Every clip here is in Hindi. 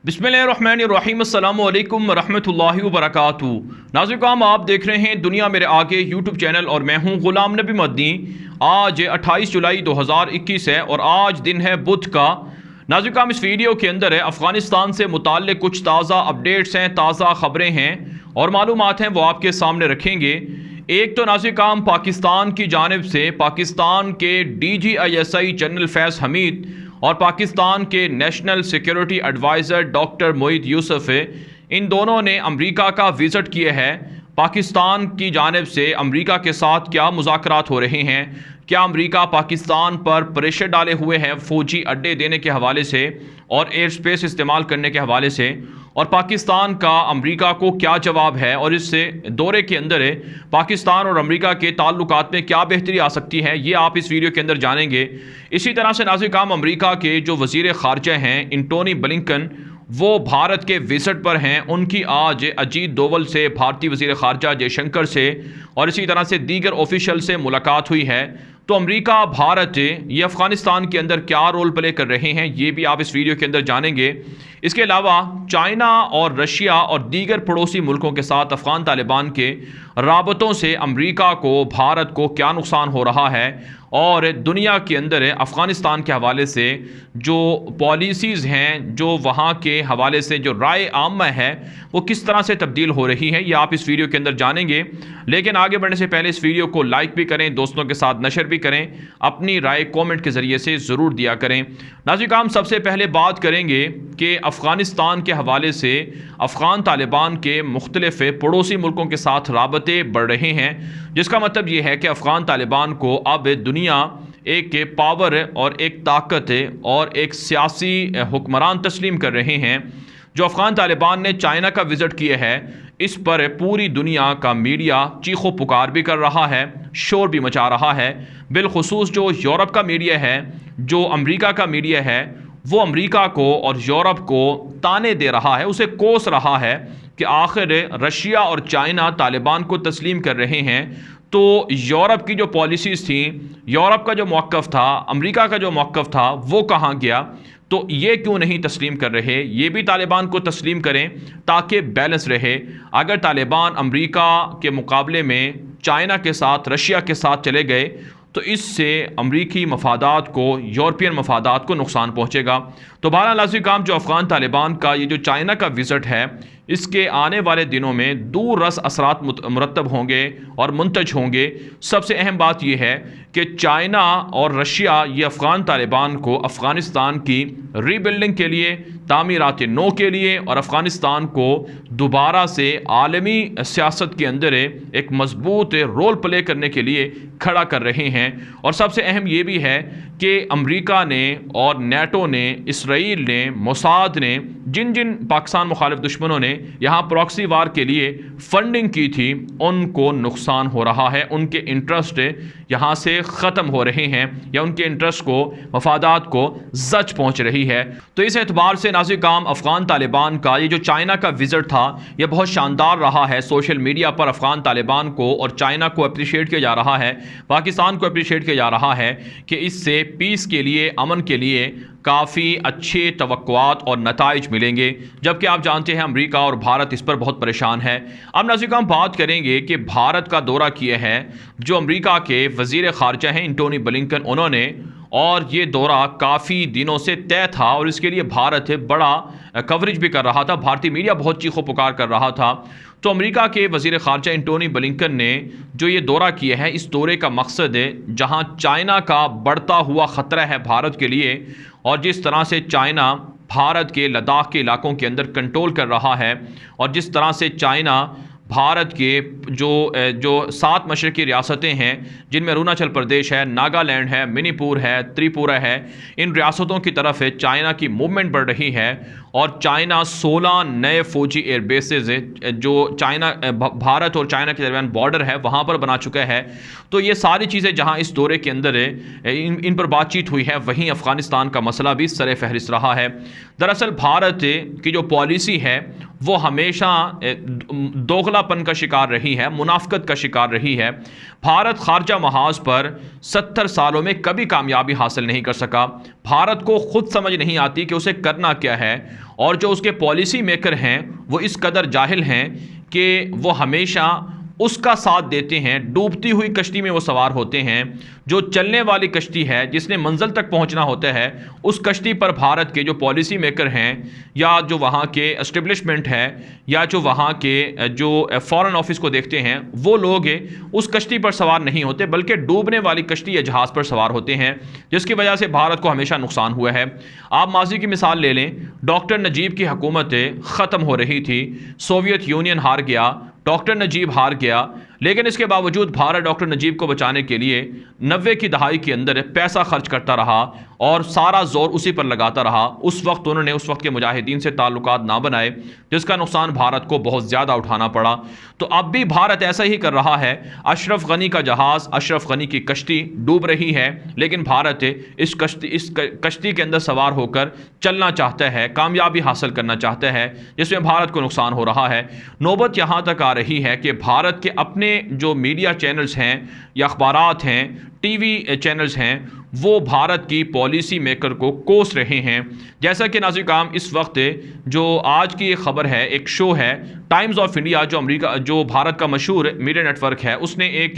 बिस्मिल्लाहिर्रहमानिर्रहीम अस्सलामु अलैकुम रहमतुल्लाहि व बरकातुहू। नाज़रीन, आप देख रहे हैं दुनिया मेरे आगे यूट्यूब चैनल और मैं हूं गुलाम नबी मदनी। आज 28 जुलाई 2021 है और आज दिन है बुध का। नाज़रीन, इस वीडियो के अंदर है अफ़गानिस्तान से मुताल्लिक़ कुछ ताज़ा अपडेट्स हैं, ताज़ा ख़बरें हैं और मालूमात हैं, वो आपके सामने रखेंगे। एक तो नाज़रीन, पाकिस्तान की जानिब से पाकिस्तान के DGISI जनरल फैज़ हमीद और पाकिस्तान के national security adviser doctor Moeed Yusuf, इन दोनों ने अमेरिका का विज़िट किया है। पाकिस्तान की जानिब से अमेरिका के साथ क्या मुज़ाकरात हो रहे हैं, क्या अमेरिका पाकिस्तान पर प्रेशर डाले हुए है फ़ौजी अड्डे देने के हवाले से और एयर स्पेस इस्तेमाल करने के हवाले से, और पाकिस्तान का अमेरिका को क्या जवाब है, और इस दौरे के अंदर पाकिस्तान और अमेरिका के ताल्लुकात में क्या बेहतरी आ सकती है, ये आप इस वीडियो के अंदर जानेंगे। इसी तरह से नाज़रीन, अमेरिका के जो वज़ीर ख़ारजा हैं एंटोनी ब्लिंकन, वो भारत के विज़िट पर हैं। उनकी आज अजीत डोवल से, भारतीय वज़ीर ख़ारजा जयशंकर से और इसी तरह से दीगर ऑफिशियल से मुलाकात हुई है। तो अमेरिका, भारत ये अफ़गानिस्तान के अंदर क्या रोल प्ले कर रहे हैं, ये भी आप इस वीडियो के अंदर जानेंगे। इसके अलावा चाइना और रशिया और दीगर पड़ोसी मुल्कों के साथ अफ़गान तालिबान के राबतों से अमेरिका को, भारत को क्या नुकसान हो रहा है, और दुनिया के अंदर अफ़गानिस्तान के हवाले से जो पॉलिसीज़ हैं, जो वहाँ के हवाले से जो राय आम है, वो किस तरह से तब्दील हो रही है, ये आप इस वीडियो के अंदर जानेंगे। लेकिन आगे बढ़ने से पहले इस वीडियो को लाइक भी करें, दोस्तों के साथ नशर भी करें, अपनी राय कमेंट के ज़रिए से ज़रूर दिया करें। नाज़रीन, हम सबसे पहले बात करेंगे कि अफ़गानिस्तान के हवाले से अफ़गान तालिबान के मुख्तलिफ़ पड़ोसी मुल्कों के साथ राबते बढ़ रहे हैं, जिसका मतलब ये है कि अफ़गान तालिबान को अब दुनिया एक पावर और एक ताकत और एक सियासी हुक्मरान तस्लीम कर रहे हैं। जो अफ़गान तालिबान ने चाइना का विज़िट किया है, इस पर पूरी दुनिया का मीडिया चीखो पुकार भी कर रहा है, शोर भी मचा रहा है। बिलखुसूस जो यूरोप का मीडिया है, जो अमेरिका का मीडिया है, वो अमेरिका को और यूरोप को ताने दे रहा है, उसे कोस रहा है कि आखिर रशिया और चाइना तालिबान को तस्लीम कर रहे हैं, तो यूरोप की जो पॉलिसीज़ थी, यूरोप का जो मौक़िफ़ था, अमेरिका का जो मौक़िफ़ था, वो कहाँ गया? तो ये क्यों नहीं तस्लीम कर रहे? ये भी तालिबान को तस्लीम करें ताकि बैलेंस रहे। अगर तालिबान अमेरिका के मुकाबले में चाइना के साथ, रशिया के साथ चले गए, तो इससे अमरीकी मफादात को, यूरोपियन मफादात को नुकसान पहुँचेगा। तो बहरहाल नाज़रीन, जो अफ़गान तालिबान का ये जो चाइना का विज़िट है, इसके आने वाले दिनों में दूररस असरात मुरतब होंगे और मुंतज होंगे। सबसे अहम बात यह है कि चाइना और रशिया ये अफ़गान तालिबान को अफ़गानिस्तान की रीबिल्डिंग के लिए, तामीरात नो के लिए और अफ़गानिस्तान को दोबारा से आलमी सियासत के अंदर एक मजबूत रोल प्ले करने के लिए खड़ा कर रहे हैं। और सबसे अहम ये भी है कि अमेरिका ने और नेटो ने, इसराइल ने, मोसाद ने, जिन जिन पाकिस्तान मुखालिफ दुश्मनों ने यहाँ प्रॉक्सी वार के लिए फंडिंग की थी, उनको नुकसान हो रहा है। उनके इंटरेस्ट यहाँ से ख़त्म हो रहे हैं या उनके इंटरेस्ट को, मफादात को जच पहुँच रही है। तो इस एतबार से नाज़रीन, अफ़गान तालिबान का ये जो चाइना का विज़िट था, यह बहुत शानदार रहा है। सोशल मीडिया पर अफ़गान तालिबान को और चाइना को अप्रिशिएट किया जा रहा है, पाकिस्तान को अप्रिशिएट किया जा रहा है कि इससे पीस के लिए, अमन के लिए काफ़ी अच्छे तवक्कुआत और नताइज मिलेंगे। जबकि आप जानते हैं अमेरिका और भारत इस पर बहुत परेशान है। अब नाज़रीन, हम बात करेंगे कि भारत का दौरा किया है जो अमेरिका के वज़ीर ख़ारजा हैं एंटोनी ब्लिंकन, उन्होंने, और ये दौरा काफ़ी दिनों से तय था और इसके लिए भारत बड़ा कवरेज भी कर रहा था, भारतीय मीडिया बहुत चीखो पुकार कर रहा था। तो अमेरिका के वज़ीर ख़ारजा एंटोनी ब्लिंकन ने जो ये दौरा किया है, इस दौरे का मकसद है, जहाँ चाइना का बढ़ता हुआ ख़तरा है भारत के लिए और जिस तरह से चाइना भारत के लद्दाख के इलाकों के अंदर कंट्रोल कर रहा है, और जिस तरह से चाइना भारत के जो 7 मशरक़ी रियासतें हैं, जिनमें अरुणाचल प्रदेश है, नागालैंड है, मणिपुर है, त्रिपुरा है, इन रियासतों की तरफ चाइना की मूवमेंट बढ़ रही है। और चाइना 16 नए फ़ौजी एयर बेसेस जो चाइना, भारत और चाइना के दरमियान बॉर्डर है, वहाँ पर बना चुका है। तो ये सारी चीज़ें जहाँ इस दौरे के अंदर इन पर बातचीत हुई है, वहीं अफ़गानिस्तान का मसला भी सर फहरिस्त रहा है। दरअसल भारत की जो पॉलिसी है वो हमेशा दोगलापन का शिकार रही है, मुनाफकत का शिकार रही है। भारत खारजा महाज पर 70 सालों में कभी कामयाबी हासिल नहीं कर सका। भारत को खुद समझ नहीं आती कि उसे करना क्या है, और जो उसके पॉलिसी मेकर हैं वो इस कदर जाहिल हैं कि वो हमेशा उसका साथ देते हैं। डूबती हुई कश्ती में वो सवार होते हैं। जो चलने वाली कश्ती है, जिसने मंजिल तक पहुंचना होता है, उस कश्ती पर भारत के जो पॉलिसी मेकर हैं या जो वहाँ के एस्टेब्लिशमेंट है या जो वहाँ के जो फॉरेन ऑफिस को देखते हैं, वो लोग उस कश्ती पर सवार नहीं होते, बल्कि डूबने वाली कश्ती या जहाज़ पर सवार होते हैं, जिसकी वजह से भारत को हमेशा नुकसान हुआ है। आप माजी की मिसाल ले लें, डॉक्टर नजीब की हुकूमत ख़त्म हो रही थी, सोवियत यूनियन हार गया, डॉक्टर नजीब हार गया, लेकिन इसके बावजूद भारत डॉक्टर नजीब को बचाने के लिए 90 की दहाई के अंदर पैसा खर्च करता रहा और सारा जोर उसी पर लगाता रहा। उस वक्त उन्होंने उस वक्त के मुजाहिदीन से ताल्लुकात ना बनाए, जिसका नुकसान भारत को बहुत ज़्यादा उठाना पड़ा। तो अब भी भारत ऐसा ही कर रहा है। अशरफ गनी का जहाज़, अशरफ गनी की कश्ती डूब रही है, लेकिन भारत इस कश्ती के अंदर सवार होकर चलना चाहता है, कामयाबी हासिल करना चाहता है, जिसमें भारत को नुकसान हो रहा है। नौबत यहाँ तक आ रही है कि भारत के अपने जो मीडिया चैनल्स हैं या अखबारात हैं, टीवी चैनल्स हैं, वो भारत की पॉलिसी मेकर को कोस रहे हैं। जैसा कि नाज़रीन काम, इस वक्त जो आज की एक ख़बर है, एक शो है टाइम्स ऑफ इंडिया, जो भारत का मशहूर मीडिया नेटवर्क है, उसने एक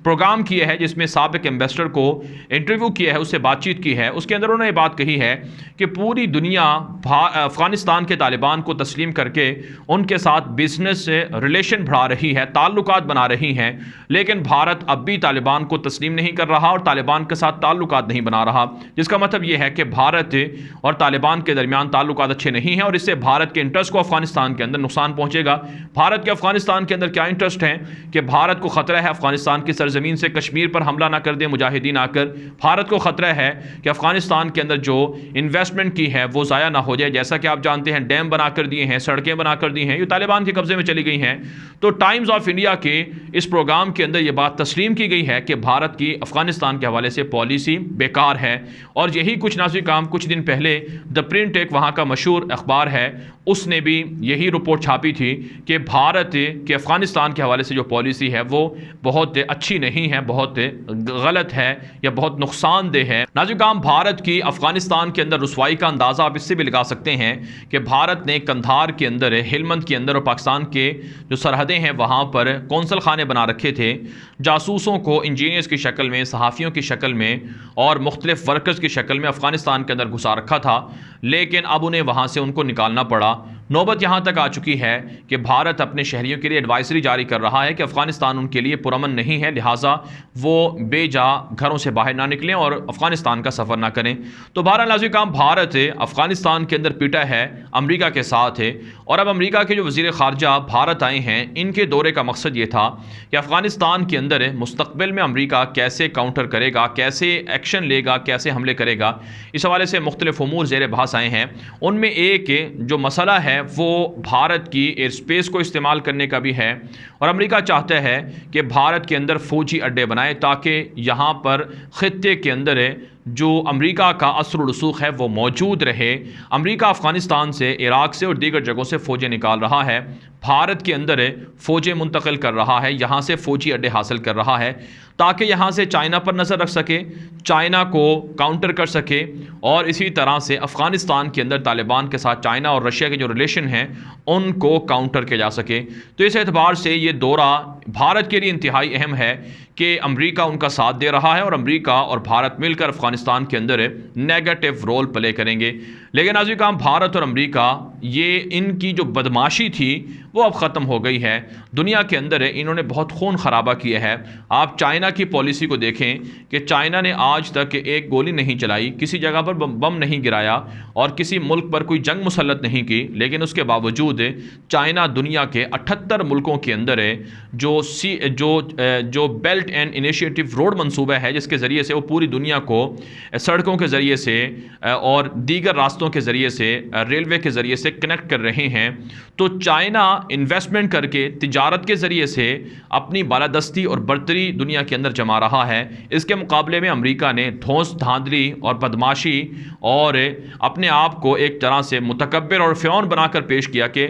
प्रोग्राम किया है जिसमें साबिक एम्बेसडर को इंटरव्यू किया है, उससे बातचीत की है। उसके अंदर उन्होंने बात कही है कि पूरी दुनिया अफ़गानिस्तान के तालिबान को तस्लीम करके उनके साथ बिजनेस रिलेशन बढ़ा रही है, ताल्लुकात बना रही हैं, लेकिन भारत अब भी तालिबान को तस्लीम नहीं कर रहा और तालिबान के साथ ताल्लुकात नहीं बना रहा। जिसका मतलब यह है कि भारत और तालिबान के दरमियान ताल्लुकात अच्छे नहीं हैं और इससे भारत के इंटरेस्ट को अफगानिस्तान के अंदर नुकसान पहुंचेगा। भारत के अफगानिस्तान के अंदर क्या इंटरेस्ट है कि भारत को खतरा है अफगानिस्तान की सरजमीन से कश्मीर पर हमला ना कर दे मुजाहिदीन आकर। भारत को खतरा है कि अफगानिस्तान के अंदर जो इन्वेस्टमेंट की है वो ज़ाया ना हो जाए। जैसा कि आप जानते हैं, डैम बनाकर दिए हैं, सड़कें बनाकर दी हैं, ये तालिबान के कब्जे में चली गई हैं। तो टाइम्स ऑफ इंडिया के इस प्रोग्राम के अंदर यह बात तस्लीम की गई है कि भारत की अफगानिस्तान के हवाले से पॉलिसी बेकार है। और यही कुछ नाज़रीन काम, कुछ दिन पहले द प्रिंट, एक वहाँ का मशहूर अखबार है, उसने भी यही रिपोर्ट छापी थी कि भारत के अफगानिस्तान के हवाले से जो पॉलिसी है वो बहुत अच्छी नहीं है, बहुत गलत है या बहुत नुकसानदेह है। नाज़रीन काम, भारत की अफगानिस्तान के अंदर रुसवाई का अंदाज़ा आप इससे भी लगा सकते हैं कि भारत ने कंधार के अंदर, हेलमंद के अंदर और पाकिस्तान के जो सरहदें हैं वहाँ पर कौंसल खाने बना रखे थे, जासूसों को इंजीनियर्स की शक्ल में, सहाफ़ियों की शक्ल में और मुख्तलिफ वर्कर्स की शक्ल में अफ़गानिस्तान के अंदर घुसा रखा था, लेकिन अब उन्हें वहाँ से उनको निकालना पड़ा। नौबत यहाँ तक आ चुकी है कि भारत अपने शहरियों के लिए एडवाइजरी जारी कर रहा है कि अफ़गानिस्तान उनके लिए पुरअमन नहीं है, लिहाजा वो बेजा घरों से बाहर ना निकलें और अफ़गानिस्तान का सफ़र ना करें। तो बहरहाल नाज़रीन काम, भारत अफ़गानिस्तान के अंदर पिटा है अमेरिका के साथ है, और अब अमेरिका के जो वज़ीर ख़ारजा भारत आए हैं, इनके दौरे का मकसद ये था कि अफ़गानिस्तान के अंदर मुस्तक़बिल में अमेरिका कैसे काउंटर करेगा, कैसे एक्शन लेगा, कैसे हमले करेगा, इस हवाले से मुख्तलिफ उमूर ज़ेर बहस आए हैं। उनमें एक जो मसला है वो भारत की एयर स्पेस को इस्तेमाल करने का भी है, और अमेरिका चाहता है कि भारत के अंदर फ़ौजी अड्डे बनाए ताकि यहाँ पर ख़ित्ते के अंदर जो अमेरिका का असर रसूख है वो मौजूद रहे। अमेरिका अफ़गानिस्तान से, इराक़ से और दीगर जगहों से फ़ौजें निकाल रहा है, भारत के अंदर फ़ौजें मुंतकिल कर रहा है, यहाँ से फ़ौजी अड्डे हासिल कर रहा है ताकि यहाँ से चाइना पर नज़र रख सके, चाइना को काउंटर कर सके, और इसी तरह से अफ़गानिस्तान के अंदर तालिबान के साथ चाइना और रशिया के जो रिलेशन हैं उनको काउंटर किया जा सके। तो इस एतबार से ये दौरा भारत के लिए इंतहाई अहम है कि अमेरिका उनका साथ दे रहा है और अमेरिका और भारत मिलकर अफ़गानिस्तान के अंदर नेगेटिव रोल प्ले करेंगे। लेकिन नाज़रीन काम, भारत और अमेरिका, ये इनकी जो बदमाशी थी वो अब ख़त्म हो गई है। दुनिया के अंदर इन्होंने बहुत खून खराबा किया है। आप चाइना की पॉलिसी को देखें कि चाइना ने आज तक एक गोली नहीं चलाई, किसी जगह पर बम नहीं गिराया और किसी मुल्क पर कोई जंग मुसल्लत नहीं की, लेकिन उसके बावजूद चाइना दुनिया के 78 मुल्कों के अंदर जो बेल्ट एंड इनिशिएटिव रोड मंसूबा है, जिसके ज़रिए से वो पूरी दुनिया को सड़कों के ज़रिए से और दीगर रास्तों के ज़रिए से, रेलवे के ज़रिए से कनेक्ट कर रहे हैं। तो चाइना इन्वेस्टमेंट करके तिजारत के ज़रिए से अपनी बालादस्ती और बर्तरी दुनिया के अंदर जमा रहा है। इसके मुकाबले में अमेरिका ने धौंस धांधली और बदमाशी और अपने आप को एक तरह से मुतकब्बिर और फ़िरौन बनाकर पेश किया कि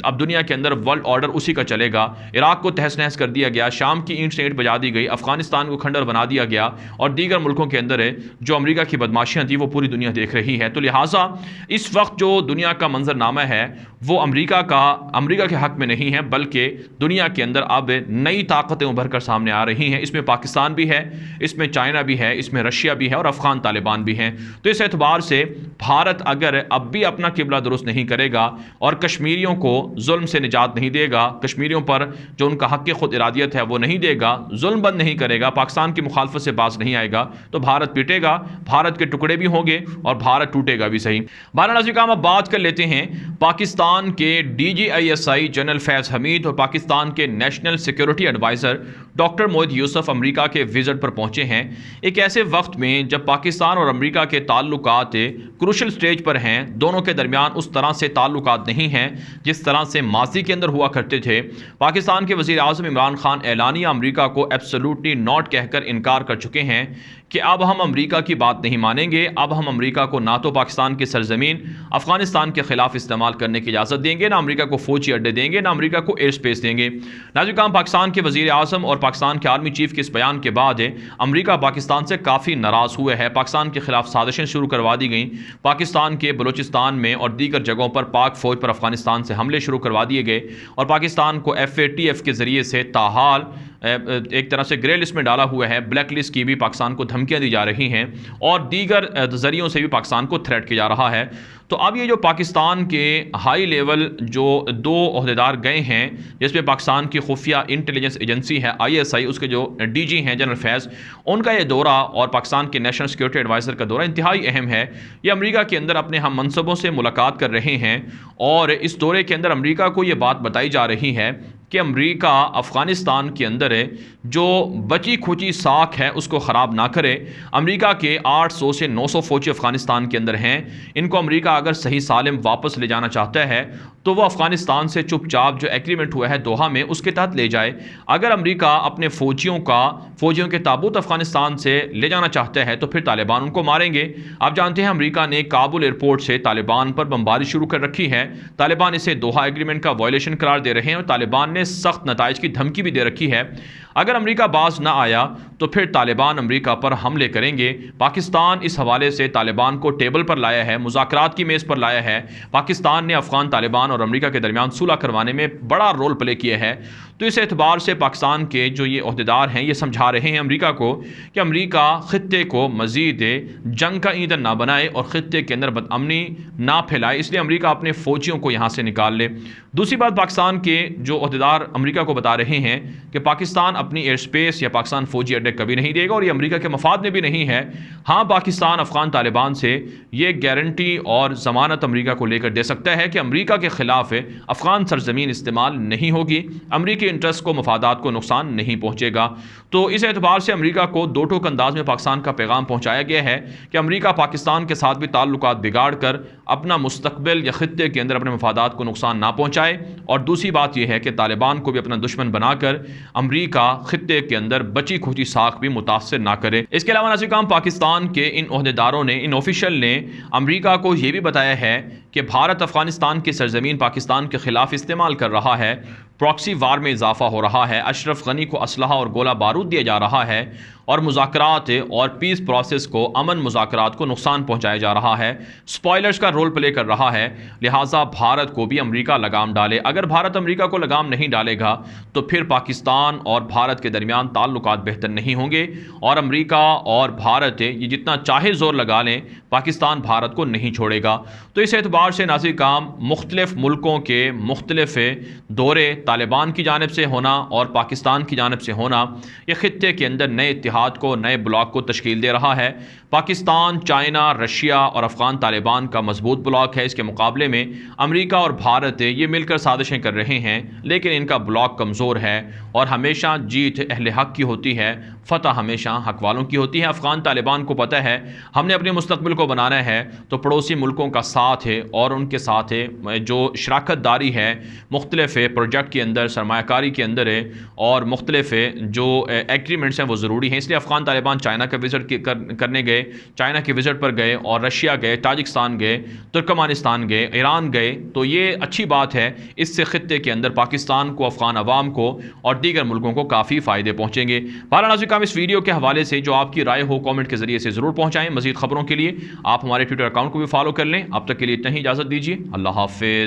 अब दुनिया के अंदर वर्ल्ड ऑर्डर उसी का चलेगा। इराक़ को तहस नहस कर दिया गया, शाम की ईंट से ईंट बजा दी गई, अफ़गानिस्तान को खंडर बना दिया गया और दीगर मुल्कों के अंदर जो अमेरिका की बदमाशियाँ थी वो पूरी दुनिया देख रही है। तो लिहाजा इस वक्त जो दुनिया का मंजरनामा है वो अमेरिका के हक़ में नहीं है, बल्कि दुनिया के अंदर अब नई ताकतें उभर कर सामने आ रही हैं। इसमें पाकिस्तान भी है, इसमें चाइना भी है, इसमें रशिया भी है और अफ़गान तालिबान भी हैं। तो इस एतबार से भारत अगर अब भी अपना किबला दुरुस्त नहीं करेगा और कश्मीरियों को जुल्म से निजात नहीं देगा, कश्मीरियों पर जो उनका हक़ खुद इरादियत है वो नहीं देगा, जुल्म बंद नहीं करेगा, पाकिस्तान की मुखालफत से बाज नहीं आएगा, तो भारत पिटेगा, भारत के टुकड़े भी होंगे और भारत टूटेगा भी सही। बहरहाल अब बात कर लेते हैं पाकिस्तान के DGISI जनरल फैज़ हमीद और पाकिस्तान के नेशनल सिक्योरिटी एडवाइज़र डॉक्टर मोहित यूसुफ अमेरिका के विजिट पर पहुंचे हैं। एक ऐसे वक्त में जब पाकिस्तान और अमेरिका के ताल्लुकात क्रूशल स्टेज पर हैं, दोनों के दरमियान उस तरह से ताल्लुकात नहीं हैं जिस तरह से माजी के अंदर हुआ करते थे। पाकिस्तान के वज़ीर आज़म इमरान खान एलानिया अमेरिका को एब्सोल्युटली नॉट कहकर इनकार कर चुके हैं कि अब हम अमेरिका की बात नहीं मानेंगे, अब हम अमेरिका को ना तो पाकिस्तान की सरजमीन अफगानिस्तान के खिलाफ इस्तेमाल करने की इजाज़त देंगे, ना अमेरिका को फौजी अड्डे देंगे, ना अमेरिका को एयर स्पेस देंगे। नाज़रीन, पाकिस्तान के वज़ीर आज़म और पाकिस्तान के आर्मी चीफ के इस बयान के बाद अमेरिका पाकिस्तान से काफ़ी नाराज़ हुए है। पाकिस्तान के खिलाफ साजिशें शुरू करवा दी गई, पाकिस्तान के बलूचिस्तान में और दीगर जगहों पर पाक फ़ौज पर अफगानिस्तान से हमले शुरू करवा दिए गए और पाकिस्तान को FATF के ज़रिए से ताहाल एक तरह से ग्रे लिस्ट में डाला हुआ है, ब्लैक लिस्ट की भी पाकिस्तान को धमकियां दी जा रही हैं और दीगर ज़रियों से भी पाकिस्तान को थ्रेट किया जा रहा है। तो अब ये जो पाकिस्तान के हाई लेवल जो 2 ओहदेदार गए हैं, जिसमें पाकिस्तान की खुफिया इंटेलिजेंस एजेंसी है ISI, उसके जो DG हैं जनरल फैज़, उनका ये दौरा और पाकिस्तान के नेशनल सिक्योरिटी एडवाइज़र का दौरा इंतहाई अहम है। ये अमेरिका के अंदर अपने हम मनसबों से मुलाकात कर रहे हैं और इस दौरे के अंदर अमेरिका को ये बात बताई जा रही है कि अमेरिका अफ़गानिस्तान के अंदर जो बची खुची साख है उसको ख़राब ना करे। अमेरिका के 800 से 900 फ़ौजी अफ़गानिस्तान के अंदर हैं, इनको अमेरिका अगर सही सालिम वापस ले जाना चाहता है तो वो अफ़गानिस्तान से चुपचाप जो एग्रीमेंट हुआ है दोहा में उसके तहत ले जाए। अगर अमेरिका अपने फ़ौजियों के ताबूत अफ़गानिस्तान से ले जाना चाहता है तो फिर तालिबान उनको मारेंगे। आप जानते हैं अमेरिका ने काबुल एयरपोर्ट से तालिबान पर बमबारी शुरू कर रखी है। तालिबान इसे दोहा एग्रीमेंट का वायलेशन करार दे रहे हैं और तालिबान ने सख्त नताइज की धमकी भी दे रखी है। अगर अमेरिका बाज ना आया तो फिर तालिबान अमेरिका पर हमले करेंगे। पाकिस्तान इस हवाले से तालिबान को टेबल पर लाया है, मुज़ाकरात की मेज़ पर लाया है। पाकिस्तान ने अफ़गान तालिबान और अमेरिका के दरमियान सुलह करवाने में बड़ा रोल प्ले किया है। तो इस एतबार से पाकिस्तान के जो ये ओहदेदार हैं ये समझा रहे हैं अमेरिका को कि अमेरिका ख़ित्ते को मज़ीद जंग का ईंधन ना बनाए और ख़ित्ते के अंदर बदअमनी ना फैलाए, इसलिए अमेरिका अपने फ़ौजियों को यहाँ से निकाल ले। दूसरी बात, पाकिस्तान के जो ओहदेदार अमेरिका को बता रहे हैं कि पाकिस्तान अपनी एयर स्पेस या पाकिस्तान फ़ौजी अड्डे कभी नहीं देगा और ये अमेरिका के मफाद में भी नहीं है। हाँ, पाकिस्तान अफ़गान तालिबान से ये गारंटी और ज़मानत अमेरिका को लेकर दे सकता है कि अमेरिका के ख़िलाफ़ अफ़गान सरजमीन इस्तेमाल नहीं होगी, अमेरिकी इंटरेस्ट को, मफादात को नुकसान नहीं पहुँचेगा। तो इस एतबार से अमेरिका को दो टोक अंदाज में पाकिस्तान का पैगाम पहुँचाया गया है कि अमेरिका पाकिस्तान के साथ भी ताल्लुकात बिगाड़ कर अपना मुस्तकबिल या ख़ित्ते के अंदर अपने मफादात को नुकसान ना पहुँचाए। और दूसरी बात यह है कि तालिबान को भी अपना दुश्मन बनाकर अमेरिका ख़ित्ते के अंदर बची खुची साख भी मुतासर ना करे। इसके अलावा नाज़रीन, पाकिस्तान के इन ओहदेदारों ने, इन ऑफिशियल ने अमेरिका को यह भी बताया है कि भारत अफ़गानिस्तान की सरजमीन पाकिस्तान के ख़िलाफ़ इस्तेमाल कर रहा है, प्रॉक्सी वार में इजाफा हो रहा है, अशरफ गनी को असलहा और गोला बारूद दिया जा रहा है और मुज़ाकरात और पीस प्रोसेस को, अमन मुज़ाकरात को नुकसान पहुँचाया जा रहा है, स्पॉयलर्स का रोल प्ले कर रहा है। लिहाजा भारत को भी अमेरिका लगाम डाले। अगर भारत अमेरिका को लगाम नहीं डालेगा तो फिर पाकिस्तान और भारत के दरमियान ताल्लुकात बेहतर नहीं होंगे और अमेरिका और भारत ये जितना चाहे ज़ोर लगा लें, पाकिस्तान भारत को नहीं छोड़ेगा। तो इस एतबार से नाज़रीन, मुख्तलिफ़ मुल्कों के मुख्तलिफ़ दौरे तालिबान की जानिब से होना और पाकिस्तान की जानिब से होना, ये ख़ित्ते के अंदर नए इत्तेहाद इत्तेहाद को, नए ब्लॉक को तश्कील दे रहा है। पाकिस्तान, चाइना, रशिया और अफ़गान तालिबान का मजबूत ब्लॉक है। इसके मुकाबले में अमेरिका और भारत ये मिलकर साजिशें कर रहे हैं, लेकिन इनका ब्लॉक कमज़ोर है और हमेशा जीत अहले हक की होती है, फ़तह हमेशा हक वालों की होती है। अफ़गान तालिबान को पता है हमने अपने मुस्तकबिल को बनाना है तो पड़ोसी मुल्कों का साथ है और उनके साथ है जो शराकत दारी है मुख्तलिफ प्रोजेक्ट के अंदर, सरमायाकारी के अंदर है और मुख्तलिफ जो एग्रीमेंट्स हैं वो ज़रूरी हैं। इसलिए अफ़गान तालिबान चाइना का विज़िट करने गए, चाइना के विज़िट पर गए और रशिया गए, ताजिकिस्तान गए, तुर्कमानिस्तान गए, ईरान गए। तो ये अच्छी बात है, इससे ख़ित्ते के अंदर पाकिस्तान को, अफ़गान अवाम को और दीगर मुल्कों को काफ़ी फ़ायदे पहुँचेंगे। बहरहाल नाज़रीन, इस वीडियो के हवाले से जो आपकी राय हो कमेंट के ज़रिए से ज़रूर पहुँचाएँ। मज़ीद ख़बरों के लिए आप हमारे ट्विटर अकाउंट को भी फॉलो कर लें। अब तक के लिए इतना ही, इजाज़त दीजिए। अल्लाह हाफ़िज़।